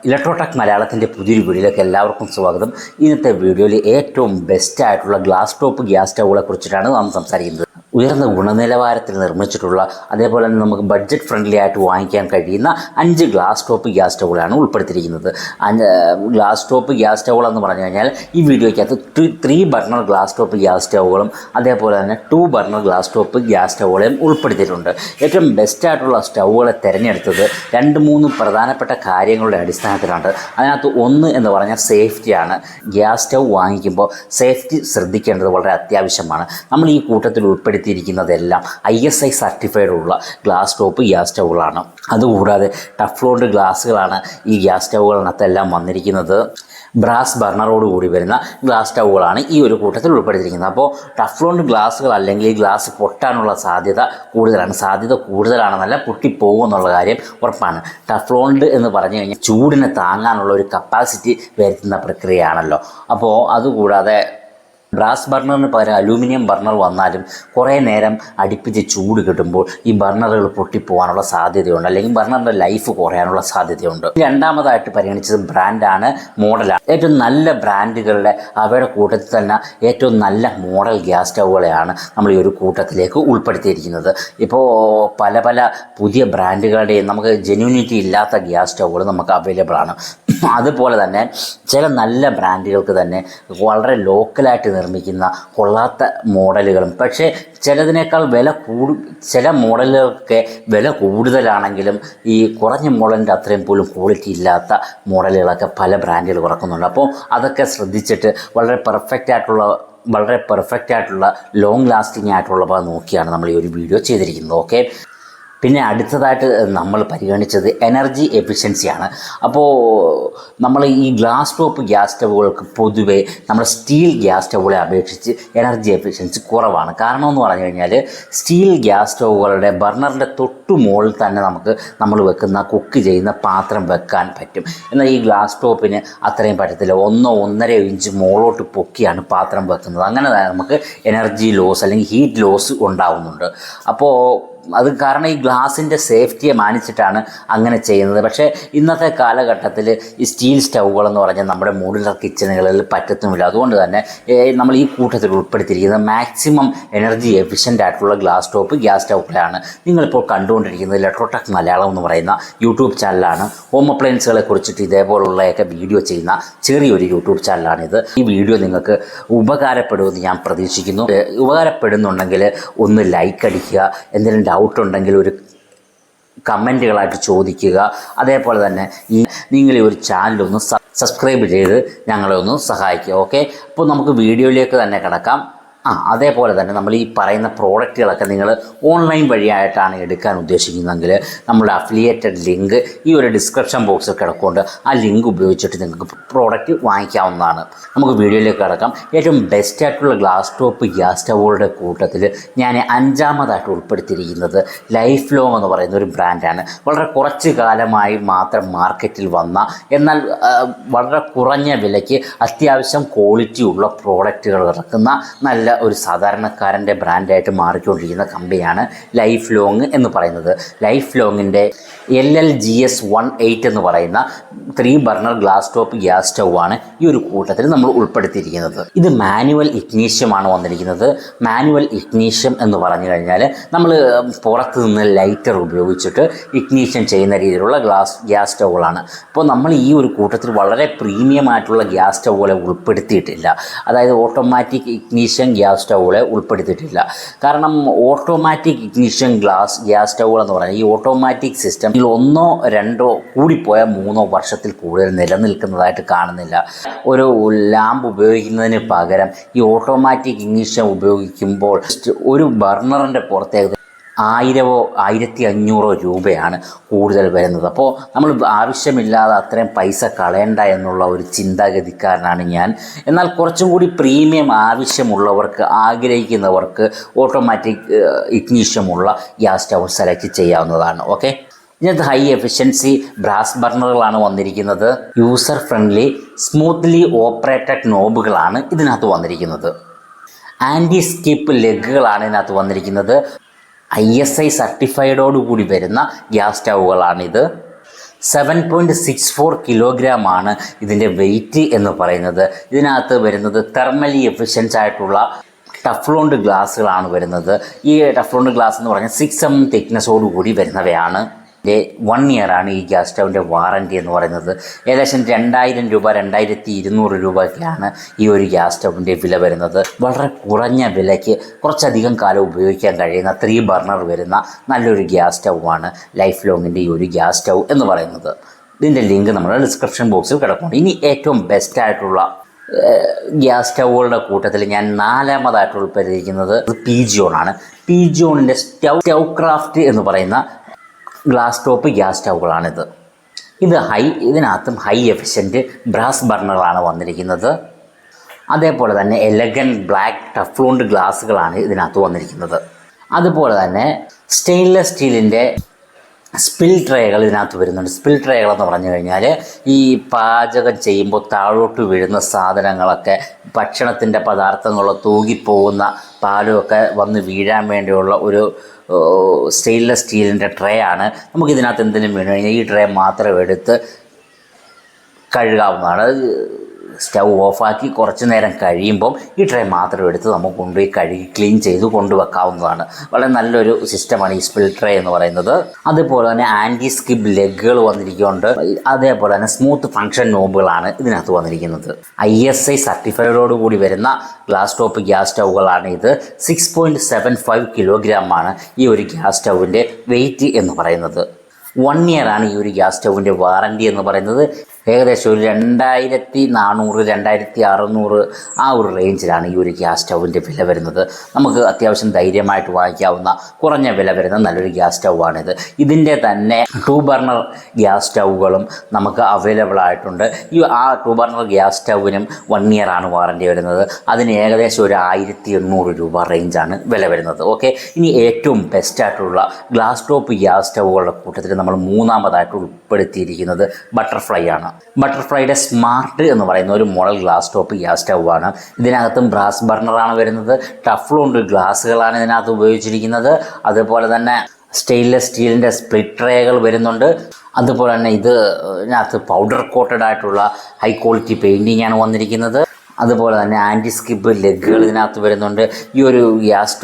Electrotech മലയാളത്തിൻ്റെ പുതിയൊരു വീഡിയോയിലേക്ക് എല്ലാവർക്കും സ്വാഗതം. ഇന്നത്തെ വീഡിയോയിൽ ഏറ്റവും ബെസ്റ്റായിട്ടുള്ള ഗ്ലാസ് ടോപ്പ് ഗ്യാസ് സ്റ്റൗകളെ കുറിച്ചിട്ടാണ് നാം സംസാരിക്കുന്നത്. ഉയർന്ന ഗുണനിലവാരത്തിൽ നിർമ്മിച്ചിട്ടുള്ള, അതേപോലെ തന്നെ നമുക്ക് ബഡ്ജറ്റ് ഫ്രണ്ട്ലി ആയിട്ട് വാങ്ങിക്കാൻ കഴിയുന്ന 5 ഗ്ലാസ് ടോപ്പ് ഗ്യാസ് സ്റ്റൗകളാണ് ഉൾപ്പെടുത്തിയിരിക്കുന്നത്. ഗ്ലാസ് ടോപ്പ് ഗ്യാസ് സ്റ്റൗകൾ എന്ന് പറഞ്ഞു കഴിഞ്ഞാൽ ഈ വീഡിയോയ്ക്കകത്ത് 3 ബർണർ ഗ്ലാസ് ടോപ്പ് ഗ്യാസ് സ്റ്റൗകളും അതേപോലെ തന്നെ 2 ബർണർ ഗ്ലാസ് ടോപ്പ് ഗ്യാസ് സ്റ്റൗകളെയും ഉൾപ്പെടുത്തിയിട്ടുണ്ട്. ഏറ്റവും ബെസ്റ്റായിട്ടുള്ള സ്റ്റൗകളെ തിരഞ്ഞെടുത്തത് 2-3 പ്രധാനപ്പെട്ട കാര്യങ്ങളുടെ അടിസ്ഥാനത്തിലാണ്. അതിനകത്ത് ഒന്ന് എന്ന് പറഞ്ഞാൽ സേഫ്റ്റിയാണ്. ഗ്യാസ് സ്റ്റൗ വാങ്ങിക്കുമ്പോൾ സേഫ്റ്റി ശ്രദ്ധിക്കേണ്ടത് വളരെ അത്യാവശ്യമാണ്. നമ്മൾ ഈ കൂട്ടത്തിൽ ഉൾപ്പെടുത്തിയിരിക്കുന്നതെല്ലാം ISI സർട്ടിഫൈഡ് ഉള്ള ഗ്ലാസ് ടോപ്പ് ഗ്യാസ് സ്റ്റൗകളാണ്. അതുകൂടാതെ ടഫ്ലോണ്ട് ഗ്ലാസ്സുകളാണ് ഈ ഗ്യാസ് സ്റ്റൗകളിനകത്തെല്ലാം വന്നിരിക്കുന്നത്. ബ്രാസ് ബർണറോട് കൂടി വരുന്ന ഗ്ലാസ് സ്റ്റൗകളാണ് ഈ ഒരു കൂട്ടത്തിൽ ഉൾപ്പെടുത്തിയിരിക്കുന്നത്. അപ്പോൾ ടഫ്ലോണ്ട് ഗ്ലാസ്സുകൾ അല്ലെങ്കിൽ ഈ ഗ്ലാസ് പൊട്ടാനുള്ള സാധ്യത കൂടുതലാണെന്നല്ല, പൊട്ടിപ്പോകുമെന്നുള്ള കാര്യം ഉറപ്പാണ്. ടഫ്ലോണ്ട് എന്ന് പറഞ്ഞു കഴിഞ്ഞാൽ ചൂടിനെ താങ്ങാനുള്ള ഒരു കപ്പാസിറ്റി വരുത്തുന്ന പ്രക്രിയയാണല്ലോ. അപ്പോൾ അതുകൂടാതെ ബ്രാസ് ബർണറിന് പകരം അലൂമിനിയം ബർണർ വന്നാലും കുറേ നേരം അടുപ്പിച്ച് ചൂട് കിട്ടുമ്പോൾ ഈ ബർണറുകൾ പൊട്ടിപ്പോകാനുള്ള സാധ്യതയുണ്ട്, അല്ലെങ്കിൽ ബർണറിൻ്റെ ലൈഫ് കുറയാനുള്ള സാധ്യതയുണ്ട്. രണ്ടാമതായിട്ട് പരിഗണിച്ചത് ബ്രാൻഡാണ്, മോഡലാണ്. ഏറ്റവും നല്ല ബ്രാൻഡുകളുടെ അവയുടെ കൂട്ടത്തിൽ തന്നെ ഏറ്റവും നല്ല മോഡൽ ഗ്യാസ് സ്റ്റൗകളെയാണ് നമ്മൾ ഈ ഒരു കൂട്ടത്തിലേക്ക് ഉൾപ്പെടുത്തിയിരിക്കുന്നത്. ഇപ്പോൾ പല പുതിയ ബ്രാൻഡുകളുടെയും നമുക്ക് ജെന്യൂനിറ്റി ഇല്ലാത്ത ഗ്യാസ് സ്റ്റൗകൾ നമുക്ക് അവൈലബിൾ ആണ്. അതുപോലെ തന്നെ ചില നല്ല ബ്രാൻഡുകൾക്ക് തന്നെ വളരെ ലോക്കലായിട്ട് നിർമ്മിക്കുന്ന കൊള്ളാത്ത മോഡലുകളും, പക്ഷേ ചിലതിനേക്കാൾ ചില മോഡലുകൾക്ക് വില കൂടുതലാണെങ്കിലും ഈ കുറഞ്ഞ മോഡലിൻ്റെ അത്രയും പോലും ക്വാളിറ്റി ഇല്ലാത്ത മോഡലുകളൊക്കെ പല ബ്രാൻഡുകൾ ഇറക്കുന്നുണ്ട്. അപ്പോൾ അതൊക്കെ ശ്രദ്ധിച്ചിട്ട് വളരെ പെർഫെക്റ്റ് ആയിട്ടുള്ള ലോങ് ലാസ്റ്റിംഗ് ആയിട്ടുള്ളവ നോക്കിയാണ് നമ്മൾ ഈ ഒരു വീഡിയോ ചെയ്തിരിക്കുന്നത്. ഓക്കെ, പിന്നെ അടുത്തതായിട്ട് നമ്മൾ പരിഗണിച്ചത് എനർജി എഫിഷ്യൻസിയാണ്. അപ്പോൾ നമ്മൾ ഈ ഗ്ലാസ് ടോപ്പ് ഗ്യാസ് സ്റ്റൗകൾക്ക് പൊതുവേ നമ്മുടെ സ്റ്റീൽ ഗ്യാസ് സ്റ്റൗകളെ അപേക്ഷിച്ച് എനർജി എഫിഷ്യൻസി കുറവാണ്. കാരണം എന്ന് പറഞ്ഞു കഴിഞ്ഞാൽ സ്റ്റീൽ ഗ്യാസ് സ്റ്റൗകളുടെ ബർണറിൻ്റെ തൊട്ടു മുകളിൽ തന്നെ നമ്മൾ വെക്കുന്ന കുക്ക് ചെയ്യുന്ന പാത്രം വെക്കാൻ പറ്റും. എന്നാൽ ഈ ഗ്ലാസ് ടോപ്പിന് അത്രയും പറ്റത്തില്ല. 1-1.5 ഇഞ്ച് മുകളിലോട്ട് പൊക്കിയാണ് പാത്രം വെക്കുന്നത്. അങ്ങനെ നമുക്ക് എനർജി ലോസ് അല്ലെങ്കിൽ ഹീറ്റ് ലോസ് ഉണ്ടാകുന്നുണ്ട്. അപ്പോൾ അത് കാരണം ഈ ഗ്ലാസിൻ്റെ സേഫ്റ്റിയെ മാനിച്ചിട്ടാണ് അങ്ങനെ ചെയ്യുന്നത്. പക്ഷേ ഇന്നത്തെ കാലഘട്ടത്തിൽ ഈ സ്റ്റീൽ സ്റ്റൗകളെന്ന് പറഞ്ഞാൽ നമ്മുടെ മോഡുലർ കിച്ചണുകളിൽ പറ്റത്തുമില്ല. അതുകൊണ്ട് തന്നെ നമ്മൾ ഈ കൂട്ടത്തിൽ ഉൾപ്പെടുത്തിയിരിക്കുന്നത് മാക്സിമം എനർജി എഫിഷ്യൻ്റ് ആയിട്ടുള്ള ഗ്ലാസ് ടോപ്പ് ഗ്യാസ് സ്റ്റൗകളാണ്. നിങ്ങളിപ്പോൾ കണ്ടുകൊണ്ടിരിക്കുന്നത് ഇലക്ട്രോടെക് മലയാളം എന്ന് പറയുന്ന യൂട്യൂബ് ചാനലാണ്. ഹോം അപ്ലയൻസുകളെ കുറിച്ചിട്ട് ഇതേപോലുള്ളതൊക്കെ വീഡിയോ ചെയ്യുന്ന ചെറിയൊരു യൂട്യൂബ് ചാനലാണിത്. ഈ വീഡിയോ നിങ്ങൾക്ക് ഉപകാരപ്പെടുമെന്ന് ഞാൻ പ്രതീക്ഷിക്കുന്നു. ഉപകാരപ്പെടുന്നുണ്ടെങ്കിൽ ഒന്ന് ലൈക്ക് അടിക്കുക, എന്തെങ്കിലും ഡൗട്ട് ഉണ്ടെങ്കിൽ ഒരു കമൻറ്റുകളായിട്ട് ചോദിക്കുക. അതേപോലെ തന്നെ നിങ്ങൾ ഈ ഒരു ചാനലൊന്ന് സബ്സ്ക്രൈബ് ചെയ്ത് ഞങ്ങളെ ഒന്ന് സഹായിക്കുക. ഓക്കെ, അപ്പോൾ നമുക്ക് വീഡിയോയിലേക്ക് തന്നെ കിടക്കാം. അതേപോലെ തന്നെ നമ്മൾ ഈ പറയുന്ന പ്രോഡക്റ്റുകളൊക്കെ നിങ്ങൾ ഓൺലൈൻ വഴിയായിട്ടാണ് എടുക്കാൻ ഉദ്ദേശിക്കുന്നതെങ്കിൽ നമ്മുടെ അഫിലിയേറ്റഡ് ലിങ്ക് ഈ ഒരു ഡിസ്ക്രിപ്ഷൻ ബോക്സിൽ കിടക്കുന്നുണ്ട്. ആ ലിങ്ക് ഉപയോഗിച്ചിട്ട് നിങ്ങൾക്ക് പ്രോഡക്റ്റ് വാങ്ങിക്കാവുന്നതാണ്. നമുക്ക് വീഡിയോയിലേക്ക് കിടക്കാം. ഏറ്റവും ബെസ്റ്റായിട്ടുള്ള ഗ്ലാസ് ടോപ്പ് ഗ്യാസ് സ്റ്റൗകളുടെ കൂട്ടത്തിൽ ഞാൻ 5ാമതായിട്ട് ഉൾപ്പെടുത്തിയിരിക്കുന്നത് ലൈഫ് ലോങ് എന്ന് പറയുന്ന ഒരു ബ്രാൻഡാണ്. വളരെ കുറച്ച് കാലമായി മാത്രം മാർക്കറ്റിൽ വന്ന, എന്നാൽ വളരെ കുറഞ്ഞ വിലയ്ക്ക് അത്യാവശ്യം ക്വാളിറ്റി ഉള്ള പ്രോഡക്റ്റുകൾ ഇറക്കുന്ന നല്ല ഒരു സാധാരണക്കാരൻ്റെ ബ്രാൻഡായിട്ട് മാറിക്കൊണ്ടിരിക്കുന്ന കമ്പനിയാണ് ലൈഫ് ലോങ് എന്ന് പറയുന്നത്. ലൈഫ് ലോങ്ങിൻ്റെ LLGS 18 എന്ന് പറയുന്ന 3 burner glass top gas stove ആണ് ഈ ഒരു കൂട്ടത്തിൽ നമ്മൾ ഉൾപ്പെടുത്തിയിരിക്കുന്നത്. ഇത് മാനുവൽ ഇഗ്നീഷ്യമാണ് വന്നിരിക്കുന്നത്. മാനുവൽ ഇഗ്നീഷ്യം എന്ന് പറഞ്ഞു കഴിഞ്ഞാൽ നമ്മൾ പുറത്ത് നിന്ന് ലൈറ്റർ ഉപയോഗിച്ചിട്ട് ഇഗ്നീഷ്യം ചെയ്യുന്ന രീതിയിലുള്ള ഗ്യാസ് സ്റ്റൗകളാണ്. അപ്പോൾ നമ്മൾ ഈ ഒരു കൂട്ടത്തിൽ വളരെ പ്രീമിയം ആയിട്ടുള്ള ഗ്യാസ് സ്റ്റൗകളെ ഉൾപ്പെടുത്തിയിട്ടില്ല. അതായത് ഓട്ടോമാറ്റിക് ഇഗ്നീഷ്യം ഗ്യാസ് സ്റ്റൗകളെ ഉൾപ്പെടുത്തിയിട്ടില്ല. കാരണം ഓട്ടോമാറ്റിക് ഇഗ്നീഷ്യം ഗ്യാസ് സ്റ്റൗകൾ എന്ന് പറഞ്ഞാൽ ഈ ഓട്ടോമാറ്റിക് സിസ്റ്റം 1-2 കൂടിപ്പോയ 3 വർഷത്തിൽ കൂടുതൽ നിലനിൽക്കുന്നതായിട്ട് കാണുന്നില്ല. ഒരു ലാമ്പ് ഉപയോഗിക്കുന്നതിന് പകരം ഈ ഓട്ടോമാറ്റിക് ഇഗ്നിഷൻ ഉപയോഗിക്കുമ്പോൾ ഒരു ബർണറിൻ്റെ പുറത്തേക്ക് 1000-1500 രൂപയാണ് കൂടുതൽ വരുന്നത്. അപ്പോൾ നമ്മൾ ആവശ്യമില്ലാതെ അത്രയും പൈസ കളയണ്ട എന്നുള്ള ഒരു ചിന്താഗതിക്കാരനാണ് ഞാൻ. എന്നാൽ കുറച്ചും കൂടി പ്രീമിയം ആവശ്യമുള്ളവർക്ക്, ആഗ്രഹിക്കുന്നവർക്ക് ഓട്ടോമാറ്റിക് ഇഗ്നിഷമുള്ള ഗ്യാസ് സ്റ്റൗ സെലക്ട് ചെയ്യാവുന്നതാണ്. ഓക്കെ, ഇതിനകത്ത് ഹൈ എഫിഷ്യൻസി ബ്രാസ് ബർണറുകളാണ് വന്നിരിക്കുന്നത്. യൂസർ ഫ്രണ്ട്ലി സ്മൂത്ത്ലി ഓപ്പറേറ്റഡ് നോബുകളാണ് ഇതിനകത്ത് വന്നിരിക്കുന്നത്. ആൻറ്റി സ്കിപ്പ് ലെഗുകളാണ് ഇതിനകത്ത് വന്നിരിക്കുന്നത്. ISI സർട്ടിഫൈഡോടുകൂടി വരുന്ന ഗ്യാസ് സ്റ്റൗകളാണിത്. 7.64 കിലോഗ്രാമാണ് ഇതിൻ്റെ വെയിറ്റ് എന്ന് പറയുന്നത്. ഇതിനകത്ത് വരുന്നത് തെർമലി എഫിഷ്യൻസ് ആയിട്ടുള്ള ടഫ്ലോണ്ട് ഗ്ലാസ്സുകളാണ് വരുന്നത്. ഈ ടഫ്ലോണ്ട് ഗ്ലാസ് എന്ന് പറഞ്ഞാൽ 6 mm തിക്നെസ്സോട് കൂടി വരുന്നവയാണ്. 1 ഇയറാണ് ഈ ഗ്യാസ് സ്റ്റൗവിൻ്റെ വാറൻറ്റി എന്ന് പറയുന്നത്. ഏകദേശം 2000 രൂപ 2200 രൂപയ്ക്കാണ് ഈ ഒരു ഗ്യാസ് സ്റ്റൗവിൻ്റെ വില വരുന്നത്. വളരെ കുറഞ്ഞ വിലയ്ക്ക് കുറച്ചധികം കാലം ഉപയോഗിക്കാൻ കഴിയുന്ന 3 ബർണർ വരുന്ന നല്ലൊരു ഗ്യാസ് സ്റ്റൗവാണ് ലൈഫ് ലോങ്ങിൻ്റെ ഈ ഒരു ഗ്യാസ് സ്റ്റൗ എന്ന് പറയുന്നത്. ഇതിൻ്റെ ലിങ്ക് നമ്മുടെ ഡിസ്ക്രിപ്ഷൻ ബോക്സിൽ കിടക്കുന്നുണ്ട്. ഇനി ഏറ്റവും ബെസ്റ്റായിട്ടുള്ള ഗ്യാസ് സ്റ്റൗകളുടെ കൂട്ടത്തിൽ ഞാൻ 4ാമതായിട്ട് ഉൾപ്പെട്ടിരിക്കുന്നത് പിജിയോൺ ആണ്. പിജിയോണിൻ്റെ സ്റ്റൗ ക്രാഫ്റ്റ് എന്ന് പറയുന്ന ഗ്ലാസ് ടോപ്പ് ഗ്യാസ് സ്റ്റൗകളാണിത്. ഇതിനകത്തും ഹൈ എഫിഷ്യൻറ്റ് ബ്രാസ് ബർണറാണ് വന്നിരിക്കുന്നത്. അതേപോലെ തന്നെ എലഗൻറ്റ് ബ്ലാക്ക് ടഫ്ലോണ്ട് ഗ്ലാസ്സുകളാണ് ഇതിനകത്ത് വന്നിരിക്കുന്നത്. അതുപോലെ തന്നെ സ്റ്റെയിൻലെസ് സ്റ്റീലിൻ്റെ സ്പിൽ ട്രേകൾ ഇതിനകത്ത് വരുന്നുണ്ട്. സ്പിൽ ട്രേകൾ എന്ന് പറഞ്ഞു കഴിഞ്ഞാൽ ഈ പാചകം ചെയ്യുമ്പോൾ താഴോട്ട് വീഴുന്ന സാധനങ്ങളൊക്കെ, ഭക്ഷണത്തിൻ്റെ പദാർത്ഥങ്ങളോ തൂകിപ്പോകുന്ന പാലുമൊക്കെ വന്ന് വീഴാൻ വേണ്ടിയുള്ള ഒരു സ്റ്റെയിൻലെസ് സ്റ്റീലിൻ്റെ ട്രേ ആണ്. നമുക്കിതിനകത്ത് എന്തെങ്കിലും വീണ് കഴിഞ്ഞാൽ ഈ ട്രേ മാത്രം എടുത്ത് കഴുകാവുന്നതാണ്. സ്റ്റൗ ഓഫാക്കി കുറച്ച് നേരം കഴിയുമ്പം ഈ ട്രേ മാത്രം എടുത്ത് നമുക്ക് കൊണ്ടുപോയി കഴുകി ക്ലീൻ ചെയ്ത് കൊണ്ടുവെക്കാവുന്നതാണ്. വളരെ നല്ലൊരു സിസ്റ്റമാണ് ഈ സ്പിൽ ട്രേ എന്ന് പറയുന്നത്. അതുപോലെ തന്നെ ആൻറ്റി സ്കിബ് ലെഗുകൾ വന്നിരിക്കുന്നുണ്ട്. അതേപോലെ തന്നെ സ്മൂത്ത് ഫങ്ഷൻ നോബുകളാണ് ഇതിനകത്ത് വന്നിരിക്കുന്നത്. ISI സർട്ടിഫൈഡോട് കൂടി വരുന്ന ഗ്ലാസ് ടോപ്പ് ഗ്യാസ് സ്റ്റൗകളാണ് ഇത്. 6.75 കിലോഗ്രാമാണ് ഈ ഒരു ഗ്യാസ് സ്റ്റൗവിൻ്റെ വെയിറ്റ് എന്ന് പറയുന്നത്. 1 ഇയറാണ് ഈ ഒരു ഗ്യാസ് സ്റ്റൗവിൻ്റെ വാറൻറ്റി എന്ന് പറയുന്നത്. ഏകദേശം ഒരു 2400 2600 ആ ഒരു റേഞ്ചിലാണ് ഈ ഒരു ഗ്യാസ് സ്റ്റൗവിൻ്റെ വില വരുന്നത്. നമുക്ക് അത്യാവശ്യം ധൈര്യമായിട്ട് വാങ്ങിക്കാവുന്ന കുറഞ്ഞ വില വരുന്ന നല്ലൊരു ഗ്യാസ് സ്റ്റൗവാണിത്. ഇതിൻ്റെ തന്നെ 2 ബർണർ ഗ്യാസ് സ്റ്റൗകളും നമുക്ക് അവൈലബിൾ ആയിട്ടുണ്ട്. ആ 2 ബർണർ ഗ്യാസ് സ്റ്റൗവിനും 1 ഇയറാണ് വാറൻറ്റി വരുന്നത്. അതിന് ഏകദേശം ഒരു 1800 രൂപ റേഞ്ചാണ് വില വരുന്നത്. ഓക്കെ, ഇനി ഏറ്റവും ബെസ്റ്റായിട്ടുള്ള ഗ്ലാസ് ടോപ്പ് ഗ്യാസ് സ്റ്റൗകളുടെ കൂട്ടത്തിൽ നമ്മൾ 3ാമതായിട്ട് ഉൾപ്പെടുത്തിയിരിക്കുന്നത് ബട്ടർഫ്ലൈ ആണ്. ബട്ടർഫ്ലൈയുടെ സ്മാർട്ട് എന്ന് പറയുന്ന ഒരു മോഡൽ ഗ്ലാസ് ടോപ്പ് ഗ്യാസ് സ്റ്റൗവാണ്. ഇതിനകത്തും ബ്രാസ് ബർണറാണ് വരുന്നത്. ടഫ്ലോണ്ട് ഗ്ലാസ്സുകളാണ് ഇതിനകത്ത് ഉപയോഗിച്ചിരിക്കുന്നത്. അതുപോലെ തന്നെ സ്റ്റെയിൻലെസ് സ്റ്റീലിൻ്റെ സ്പ്ലിറ്റ് ട്രേകൾ വരുന്നുണ്ട്. അതുപോലെ തന്നെ ഇതിനകത്ത് പൗഡർ കോട്ടഡ് ആയിട്ടുള്ള ഹൈ ക്വാളിറ്റി പെയിൻറ്റിംഗ് ആണ് വന്നിരിക്കുന്നത്. അതുപോലെ തന്നെ ആൻറ്റി സ്കിപ്പ് ലെഗുകൾ ഇതിനകത്ത് വരുന്നുണ്ട്. ഈ ഒരു ഗ്യാസ്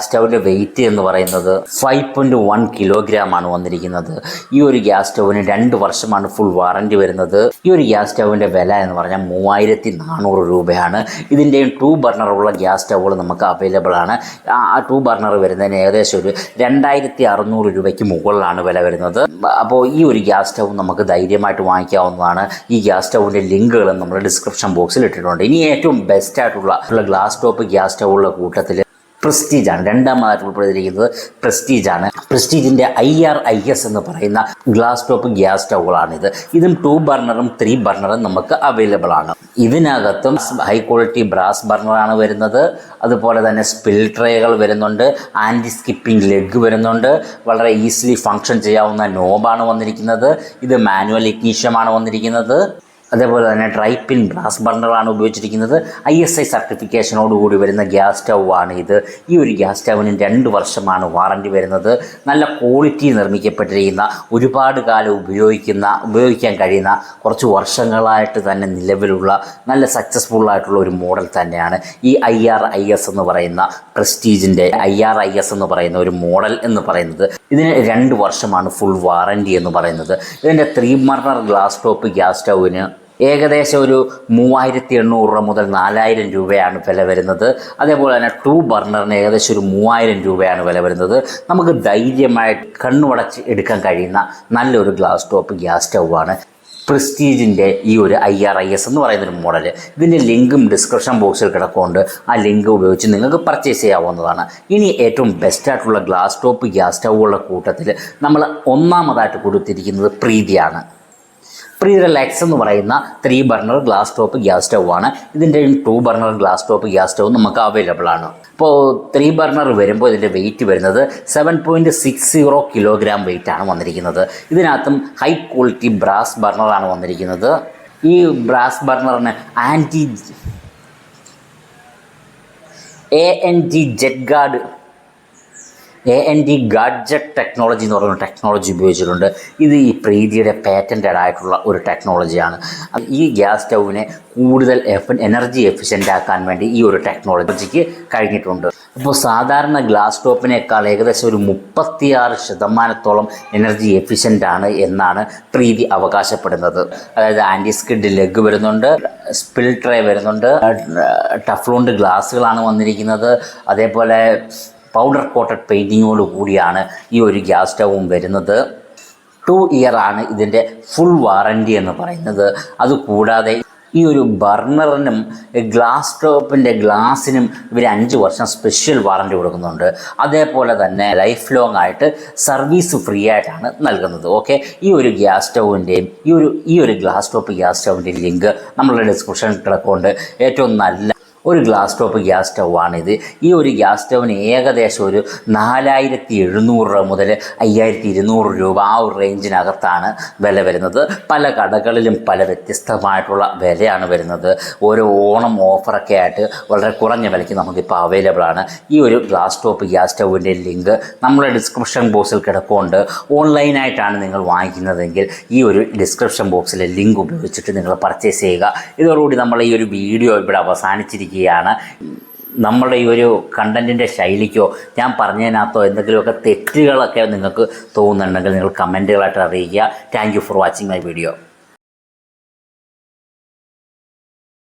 സ്റ്റൗവിൻ്റെ വെയിറ്റ് എന്ന് പറയുന്നത് 5.1 കിലോഗ്രാമാണ് വന്നിരിക്കുന്നത്. ഈ ഒരു ഗ്യാസ് സ്റ്റൗവിന് 2 വർഷമാണ് ഫുൾ വാറൻറ്റി വരുന്നത്. ഈ ഒരു ഗ്യാസ് സ്റ്റൗവിൻ്റെ വില എന്ന് പറഞ്ഞാൽ 3400 രൂപയാണ്. ഇതിൻ്റെയും 2 ബർണറുള്ള ഗ്യാസ് സ്റ്റൗകൾ നമുക്ക് അവൈലബിൾ ആണ്. ആ 2 ബർണർ വരുന്നതിന് ഏകദേശം ഒരു 2600 രൂപയ്ക്ക് മുകളിലാണ് വില വരുന്നത്. അപ്പോൾ ഈ ഒരു ഗ്യാസ് സ്റ്റൗ നമുക്ക് ധൈര്യമായിട്ട് വാങ്ങിക്കാവുന്നതാണ്. ഈ ഗ്യാസ് സ്റ്റൗവിൻ്റെ ലിങ്കുകൾ നമ്മൾ ഡിസ്ക്രിപ്ഷൻ ബോക്സിൽ ഇട്ടിട്ടുണ്ട്. ഇനി ഏറ്റവും ബെസ്റ്റായിട്ടുള്ള ഗ്ലാസ് ടോപ്പ് ഗ്യാസ് സ്റ്റൗകളുടെ കൂട്ടത്തിൽ പ്രസ്റ്റീജാണ്. 2ാമതായിട്ട് ഉൾപ്പെടുത്തിയിരിക്കുന്നത് പ്രസ്റ്റീജാണ്. പ്രസ്റ്റീജിൻ്റെ IRIS എന്ന് പറയുന്ന ഗ്ലാസ് ടോപ്പ് ഗ്യാസ് സ്റ്റൗകളാണിത്. ഇതും 2 ബർണറും 3 ബർണറും നമുക്ക് അവൈലബിൾ ആണ്. ഇതിനകത്തും ഹൈ ക്വാളിറ്റി ബ്രാസ് ബർണറാണ് വരുന്നത്. അതുപോലെ തന്നെ സ്പിൽ ട്രേകൾ വരുന്നുണ്ട്. ആൻറ്റി സ്കിപ്പിംഗ് ലെഗ് വരുന്നുണ്ട്. വളരെ ഈസിലി ഫങ്ഷൻ ചെയ്യാവുന്ന നോബാണ് വന്നിരിക്കുന്നത്. ഇത് മാനുവൽ ഇഗ്നിഷനാണ് വന്നിരിക്കുന്നത്. അതേപോലെ തന്നെ ട്രൈപ്പിൻ ബ്രാസ് ബർണറാണ് ഉപയോഗിച്ചിരിക്കുന്നത്. ISI സർട്ടിഫിക്കേഷനോടുകൂടി വരുന്ന ഗ്യാസ് സ്റ്റൗവാണ് ഇത്. ഈ ഒരു ഗ്യാസ് സ്റ്റൗവിന് 2 വർഷമാണ് വാറൻറ്റി വരുന്നത്. നല്ല ക്വാളിറ്റി നിർമ്മിക്കപ്പെട്ടിരിക്കുന്ന, ഒരുപാട് കാലം ഉപയോഗിക്കാൻ കഴിയുന്ന, കുറച്ച് വർഷങ്ങളായിട്ട് തന്നെ നിലവിലുള്ള നല്ല സക്സസ്ഫുള്ളായിട്ടുള്ള ഒരു മോഡൽ തന്നെയാണ് ഈ IRIS എന്ന് പറയുന്ന പ്രസ്റ്റീജിൻ്റെ IRIS എന്ന് പറയുന്ന ഒരു മോഡൽ എന്ന് പറയുന്നത്. ഇതിന് 2 വർഷമാണ് ഫുൾ വാറൻറ്റി എന്ന് പറയുന്നത്. ഇതിൻ്റെ 3 ബർണർ ഗ്ലാസ് ടോപ്പ് ഗ്യാസ് സ്റ്റൗവിന് ഏകദേശം ഒരു 3800 രൂപ മുതൽ 4000 രൂപയാണ് വില വരുന്നത്. അതേപോലെ തന്നെ 2 ബർണറിന് ഏകദേശം ഒരു 3000 രൂപയാണ് വില വരുന്നത്. നമുക്ക് ധൈര്യമായിട്ട് കണ്ണുടച്ച് എടുക്കാൻ കഴിയുന്ന നല്ലൊരു ഗ്ലാസ് ടോപ്പ് ഗ്യാസ് സ്റ്റൗവാണ് പ്രസ്റ്റീജിൻ്റെ ഈ ഒരു IRIS എന്ന് പറയുന്നൊരു മോഡൽ. ഇതിൻ്റെ ലിങ്കും ഡിസ്ക്രിപ്ഷൻ ബോക്സിൽ കിടക്കുന്നുണ്ട്. ആ ലിങ്ക് ഉപയോഗിച്ച് നിങ്ങൾക്ക് പർച്ചേസ് ചെയ്യാവുന്നതാണ്. ഇനി ഏറ്റവും ബെസ്റ്റായിട്ടുള്ള ഗ്ലാസ് ടോപ്പ് ഗ്യാസ് സ്റ്റൗകളുടെ കൂട്ടത്തിൽ നമ്മൾ 1ാമതായിട്ട് കൊടുത്തിരിക്കുന്നത് പ്രീതിയാണ്. പ്രീതി ലെക്സ് എന്ന് പറയുന്ന 3 ബർണർ ഗ്ലാസ് ടോപ്പ് ഗ്യാസ് സ്റ്റൗവാണ്. ഇതിൻ്റെ 2 burner glass top gas stove നമുക്ക് അവൈലബിൾ ആണ്. ഇപ്പോൾ 3 ബർണർ വരുമ്പോൾ ഇതിൻ്റെ വെയിറ്റ് വരുന്നത് 7.60 കിലോഗ്രാം വെയിറ്റാണ് വന്നിരിക്കുന്നത്. ഇതിനകത്തും ഹൈ ക്വാളിറ്റി ബ്രാസ് ബർണറാണ് വന്നിരിക്കുന്നത്. ഈ ബ്രാസ് ബർണറിന് ANT jet guard AND gadget technology എന്ന് പറയുന്ന ടെക്നോളജി ഉപയോഗിച്ചിട്ടുണ്ട്. ഇത് ഈ പ്രീതിയുടെ പാറ്റൻറ്റഡ് ആയിട്ടുള്ള ഒരു ടെക്നോളജിയാണ്. ഈ ഗ്യാസ് സ്റ്റൗവിനെ കൂടുതൽ എനർജി എഫിഷ്യൻ്റ് ആക്കാൻ വേണ്ടി ഈ ഒരു ടെക്നോളജിക്ക് കഴിഞ്ഞിട്ടുണ്ട്. അപ്പോൾ സാധാരണ ഗ്ലാസ് ടോപ്പിനേക്കാൾ ഏകദേശം ഒരു 36% എനർജി എഫിഷ്യൻ്റ് ആണ് എന്നാണ് പ്രീതി അവകാശപ്പെടുന്നത്. അതായത് ആൻറ്റി സ്കിഡ് ലെഗ് വരുന്നുണ്ട്, സ്പിൽ ട്രേ വരുന്നുണ്ട്, ടഫ്ലോണ്ട് ഗ്ലാസ്സുകളാണ് വന്നിരിക്കുന്നത്. അതേപോലെ പൗഡർ കോട്ടഡ് പെയിൻറ്റിങ്ങോട് കൂടിയാണ് ഈ ഒരു ഗ്യാസ് സ്റ്റൗവും വരുന്നത്. 2 ഇയർ ആണ് ഇതിൻ്റെ ഫുൾ വാറൻറ്റി എന്ന് പറയുന്നത്. അതുകൂടാതെ ഈ ഒരു ബർണറിനും ഗ്ലാസ് ടോപ്പിൻ്റെ ഗ്ലാസിനും ഇവർ 5 വർഷം സ്പെഷ്യൽ വാറൻറ്റി കൊടുക്കുന്നുണ്ട്. അതേപോലെ തന്നെ ലൈഫ് ലോങ് ആയിട്ട് സർവീസ് ഫ്രീ ആയിട്ടാണ് നൽകുന്നത്. ഓക്കെ, ഈ ഒരു ഗ്യാസ് സ്റ്റൗവിൻ്റെയും ഈ ഒരു ഗ്ലാസ് ടോപ്പ് ഗ്യാസ് സ്റ്റൗവിൻ്റെയും ലിങ്ക് നമ്മളുടെ ഡിസ്ക്രിപ്ഷനിൽ കിടക്കുന്നുണ്ട്. ഏറ്റവും നല്ല ഒരു ഗ്ലാസ് ടോപ്പ് ഗ്യാസ് സ്റ്റൗവാണിത്. ഈ ഒരു ഗ്യാസ് സ്റ്റൗവിന് ഏകദേശം ഒരു 4700 രൂപ മുതൽ 5200 രൂപ ആ ഒരു റേഞ്ചിനകത്താണ് വില വരുന്നത്. പല കടകളിലും പല വ്യത്യസ്തമായിട്ടുള്ള വിലയാണ് വരുന്നത്. ഓരോ ഓണം ഓഫറൊക്കെ ആയിട്ട് വളരെ കുറഞ്ഞ വിലയ്ക്ക് നമുക്കിപ്പോൾ അവൈലബിൾ ആണ്. ഈ ഒരു ഗ്ലാസ് ടോപ്പ് ഗ്യാസ് സ്റ്റൗവിൻ്റെ ലിങ്ക് നമ്മുടെ ഡിസ്ക്രിപ്ഷൻ ബോക്സിൽ കിടക്കുന്നുണ്ട്. ഓൺലൈനായിട്ടാണ് നിങ്ങൾ വാങ്ങിക്കുന്നതെങ്കിൽ ഈ ഒരു ഡിസ്ക്രിപ്ഷൻ ബോക്സിലെ ലിങ്ക് ഉപയോഗിച്ചിട്ട് നിങ്ങൾ പർച്ചേസ് ചെയ്യുക. ഇതോടുകൂടി നമ്മൾ ഈ ഒരു വീഡിയോ ഇവിടെ അവസാനിച്ചിരിക്കുകയാണ്. നമ്മളുടെ ഈ ഒരു കണ്ടൻറ്റിൻ്റെ ശൈലിക്കോ ഞാൻ പറഞ്ഞതിനകത്തോ എന്തെങ്കിലുമൊക്കെ തെറ്റുകളൊക്കെ നിങ്ങൾക്ക് തോന്നുന്നുണ്ടെങ്കിൽ നിങ്ങൾ കമൻറ്റുകളായിട്ട് അറിയിക്കുക. Thank you for watching my video.